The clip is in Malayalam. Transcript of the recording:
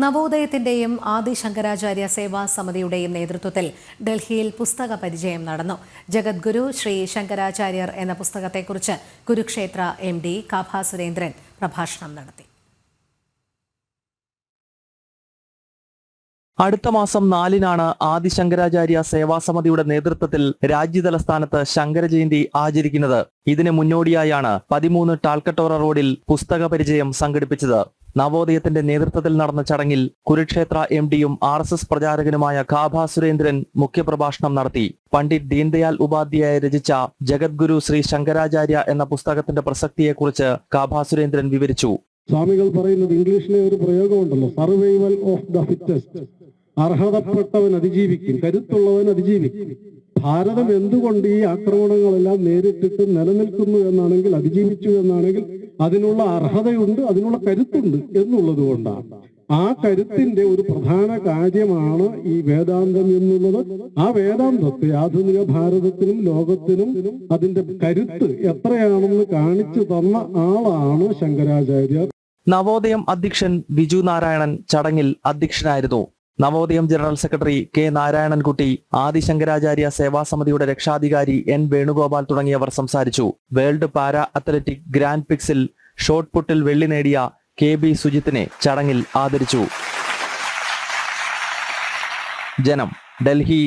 നവോദയത്തിന്റെയും ആദി ശങ്കരാചാര്യ സേവാ സമിതിയുടെയും നേതൃത്വത്തിൽ ഡൽഹിയിൽ പുസ്തക പരിചയം നടന്നു. ജഗദ്ഗുരു ശ്രീ ശങ്കരാചാര്യർ എന്ന പുസ്തകത്തെക്കുറിച്ച് കുരുക്ഷേത്ര MD കാഭ സുരേന്ദ്രൻ പ്രഭാഷണം നടത്തി. അടുത്ത മാസം 4-നാണ് ആദി ശങ്കരാചാര്യ സേവാസമിതിയുടെ നേതൃത്വത്തിൽ രാജ്യതലസ്ഥാനത്ത് ശങ്കരജയന്തി ആചരിക്കുന്നത്. ഇതിന് മുന്നോടിയായാണ് 13 ടാൽക്കട്ടോറ റോഡിൽ പുസ്തക പരിചയം സംഘടിപ്പിച്ചത്. നവോദയത്തിന്റെ നേതൃത്വത്തിൽ നടന്ന ചടങ്ങിൽ കുരുക്ഷേത്ര MDയും RSS പ്രചാരകനുമായ കാഭ സുരേന്ദ്രൻ മുഖ്യപ്രഭാഷണം നടത്തി. പണ്ഡിറ്റ് ദീൻദയാൽ ഉപാധ്യായ രചിച്ച ജഗദ്ഗുരു ശ്രീ ശങ്കരാചാര്യ എന്ന പുസ്തകത്തിന്റെ പ്രസക്തിയെക്കുറിച്ച് കാഭ സുരേന്ദ്രൻ വിവരിച്ചു. സ്വാമികൾ പറയുന്നത് ഇംഗ്ലീഷിലെ ഒരു പ്രയോഗമുണ്ടല്ലോ, സർവൈവൽ ഓഫ് ദ ഫിറ്റസ്റ്റ്. അർഹതപ്പെട്ടവൻ അതിജീവിക്കും, കരുത്തുള്ളവൻ അതിജീവിക്കും. ഭാരതം എന്തുകൊണ്ട് ഈ ആക്രമണങ്ങളെല്ലാം നേരിട്ടിട്ട് നിലനിൽക്കുന്നു എന്നാണെങ്കിൽ, അതിജീവിച്ചു എന്നാണെങ്കിൽ അതിനുള്ള അർഹതയുണ്ട്, അതിനുള്ള കരുത്തുണ്ട് എന്നുള്ളത് കൊണ്ടാണ്. ആ കരുത്തിന്റെ ഒരു പ്രധാന കാര്യമാണ് ഈ വേദാന്തം എന്നുള്ളത്. ആ വേദാന്തത്തെ ആധുനിക ഭാരതത്തിനും ലോകത്തിനും അതിന്റെ കരുത്ത് എത്രയാണെന്ന് കാണിച്ചു തന്ന ആളാണ് ശങ്കരാചാര്യർ. നവോദയം അധ്യക്ഷൻ ബിജു നാരായണൻ ചടങ്ങിൽ അധ്യക്ഷനായിരുന്നു. Navodayam general secretary K. Narayanankutty, Adi Shankaracharya സേവാസമിതിയുടെ രക്ഷാധികാരി N. വേണുഗോപാൽ തുടങ്ങിയവർ സംസാരിച്ചു. വേൾഡ് പാരാ അത്ലറ്റിക് ഗ്രാൻഡ് പിക്സിൽ ഷോട്ട് പുട്ടിൽ വെള്ളി നേടിയ KB സുജിത്തിനെ ചടങ്ങിൽ ആദരിച്ചു. ജനം, ഡൽഹി.